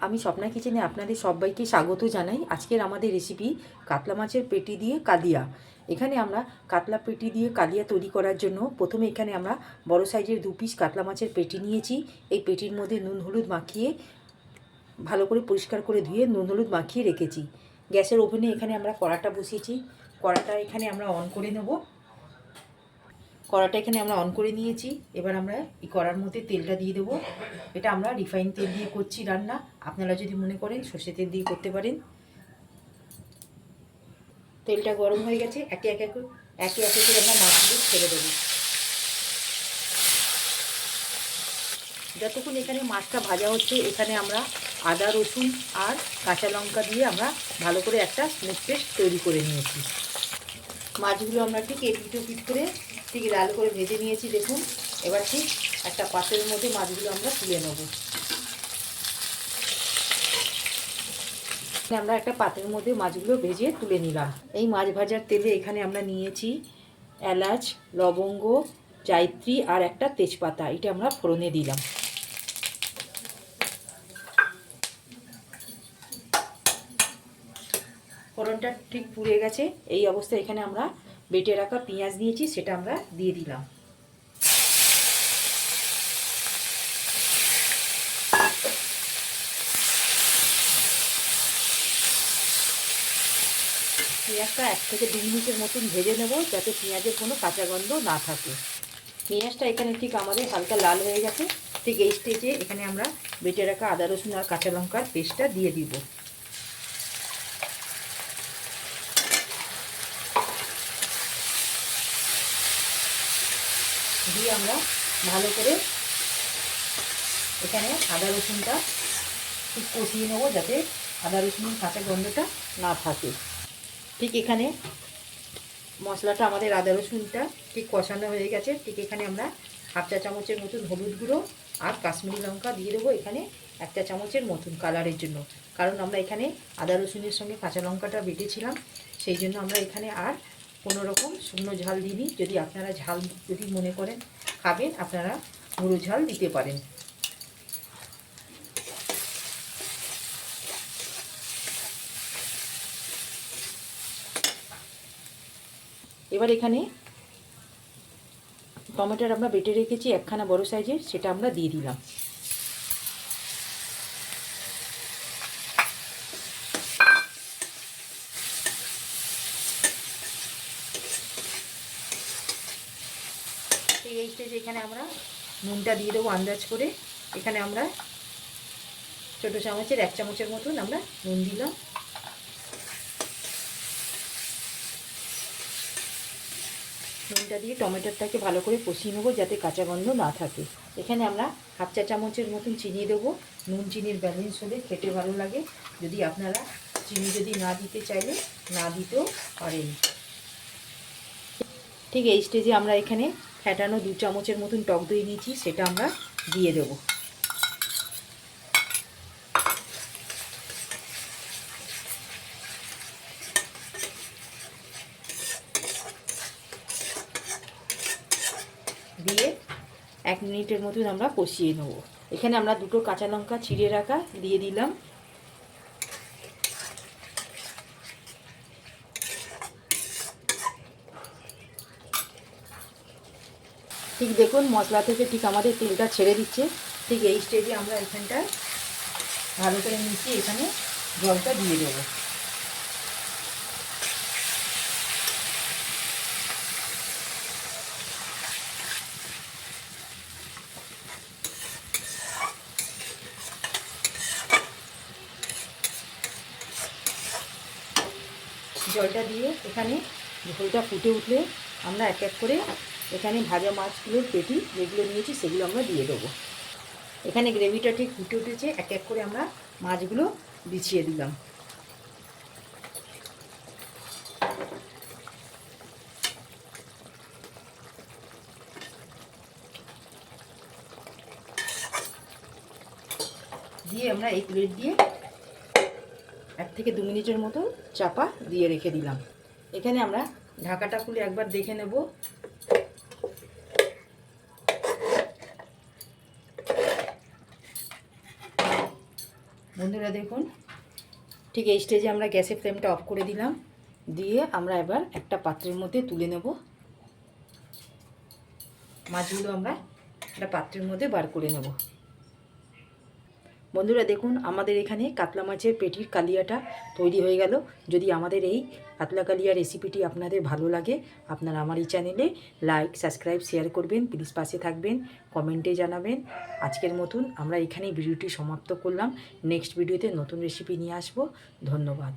আমি স্বপ্না কিচেনে আপনাদের সবাইকে স্বাগত জানাই। আজকের আমাদের রেসিপি কাতলা মাছের পেটি দিয়ে কালিয়া। এখানে আমরা কাতলা পেটি দিয়ে কালিয়া তৈরি করার জন্য প্রথমে এখানে আমরা বড় সাইজের 2 পিস কাতলা মাছের পেটি নিয়েছি। এই পেটির মধ্যে নুন হলুদ মাখিয়ে ভালো করে পরিষ্কার করে ধুয়ে নুন হলুদ মাখিয়ে রেখেছি। গ্যাসের ওভেনে এখানে আমরা কড়াটা বসিয়েছি। কড়াটা এখানে আমরা অন করে নেব। কড়াটা এখানে আমরা অন করে নিয়েছি। এবার আমরা এই কড়ার মধ্যে তেলটা দিয়ে দেবো। এটা আমরা রিফাইন তেল দিয়ে করছি রান্না। আপনারা যদি মনে করেন সর্ষে তেল দিয়ে করতে পারেন। তেলটা গরম হয়ে গেছে। একে একে করে আমরা মাছগুলো ছেড়ে দেবো। যতক্ষণ এখানে মাছটা ভাজা হচ্ছে এখানে আমরা আদা রসুন আর কাঁচা লঙ্কা দিয়ে আমরা ভালো করে একটা স্মুথ পেস্ট তৈরি করে নিয়েছি। মাছগুলো আমরা ঠিক এপিট ওপিট করে ঠিক লাল করে ভেজে নিয়েছি। দেখুন, এবার ঠিক একটা পাত্রের মধ্যে মাছগুলো আমরা তুলে নেব। আমরা একটা পাত্রের মধ্যে মাছগুলো ভেজে তুলে নিলাম। এই মাছ ভাজার তেলে এখানে আমরা নিয়েছি এলাচ, লবঙ্গ, জায়ত্রী আর একটা তেজপাতা। এটা আমরা ফোড়নে দিলাম। ফোড়নটা ঠিক পুড়ে গেছে। এই অবস্থায় এখানে আমরা বেটে রাখা পেঁয়াজ নিয়েছি, সেটা আমরা দিয়ে দিলাম। পেঁয়াজটা 1 থেকে 2 মিনিটের মতন ভেজে নেব, যাতে পেঁয়াজের কোনো কাঁচা গন্ধ না থাকে। পেঁয়াজটা এখানে ঠিক আমাদের হালকা লাল হয়ে গেছে। ঠিক এই স্টেজে এখানে আমরা বেটে রাখা আদা রসুন আর কাঁচা লঙ্কার পেস্টটা দিয়ে দিব। দিয়ে আমরা ভালো করে এখানে আদা রসুনটা ঠিক কষিয়ে নেব, যাতে আদা রসুনের কাঁচা গন্ধটা না থাকে। ঠিক এখানে মশলাটা আমাদের আদা রসুনটা ঠিক কষানো হয়ে গেছে। ঠিক এখানে আমরা 1/2 চা চামচের মতন হলুদ গুঁড়ো আর কাশ্মীরি লঙ্কা দিয়ে দেবো এখানে 1 চা চামচের মতন কালারের জন্য। কারণ আমরা এখানে আদা রসুনের সঙ্গে কাঁচা লঙ্কাটা বেটেছিলাম, সেই জন্য আমরা এখানে আর কোনো রকম শুকনো ঝাল দিইনি। যদি আপনারা ঝাল যদি মনে করেন খাবেন, আপনারা গুঁড়ো ঝাল দিতে পারেন। এবার এখানে টমেটোর আমরা বেটে রেখেছি একখানা বড় সাইজের, সেটা আমরা দিয়ে দিলাম। এই স্টেজে এখানে আমরা নুনটা দিয়ে দেবো আন্দাজ করে। এখানে আমরা ছোটো চামচের 1 চামচের মতন আমরা নুন দিলাম। নুনটা দিয়ে টমেটোটাকে ভালো করে কষিয়ে নেবো, যাতে কাঁচা গন্ধ না থাকে। এখানে আমরা 1/2 চা চামচের মতন চিনি দেবো। নুন চিনির ব্যালেন্স হলে খেতে ভালো লাগে। যদি আপনারা চিনি যদি না দিতে চাইলে না দিতেও পারেন। ঠিক এই স্টেজে আমরা এখানে ফ্যাটানো 2 চামচের মতন টক দই নিয়েছি, সেটা আমরা দিয়ে দেবো। দিয়ে 1 মিনিটের মতন আমরা কষিয়ে নেব। এখানে আমরা 2টো কাঁচা লঙ্কা ছিঁড়ে রাখা দিয়ে দিলাম। ঠিক দেখুন, মশলা থেকে ঠিক আমাদের তেলটা ছেড়ে দিচ্ছে। ঠিক এই স্টেজে আমরা এখানটায় ভালো করে মিশিয়ে এখানে জলটা দিয়ে দেবো। জলটা দিয়ে এখানে ঝোলটা ফুটে উঠলে আমরা এক এক করে এখানে ভাজা মাছগুলোর পেটি যেগুলো নিয়েছি সেগুলো আমরা দিয়ে দেবো। এখানে গ্রেভিটা ঠিক ফুটে উঠেছে। এক এক করে আমরা মাছগুলো বিছিয়ে দিলাম। দিয়ে আমরা এই প্লেট দিয়ে 1 থেকে 2 মিনিটের মতো চাপা দিয়ে রেখে দিলাম। এখানে আমরা ঢাকাটা খুলে একবার দেখে নেব। বন্ধুরা দেখুন, ঠিক এই স্টেজে আমরা গ্যাসের ফ্লেমটা অফ করে দিলাম, দিয়ে আমরা এবার একটা পাত্রের মধ্যে তুলে নেব। মাছগুলো আমরা একটা পাত্রের মধ্যে বার করে নেব। বন্ধুরা দেখুন, আমাদের এখানে কাতলা মাছের পেটির কালিয়াটা তৈরি হয়ে গেল। যদি আমাদের এই কাতলা কালিয়া রেসিপিটি আপনাদের ভালো লাগে, আপনারা আমার এই চ্যানেলে লাইক, সাবস্ক্রাইব, শেয়ার করবেন। প্লিজ পাশে থাকবেন, কমেন্টে জানাবেন। আজকের মতন আমরা এখানেই ভিডিওটি সমাপ্ত করলাম। নেক্সট ভিডিওতে নতুন রেসিপি নিয়ে আসবো। ধন্যবাদ।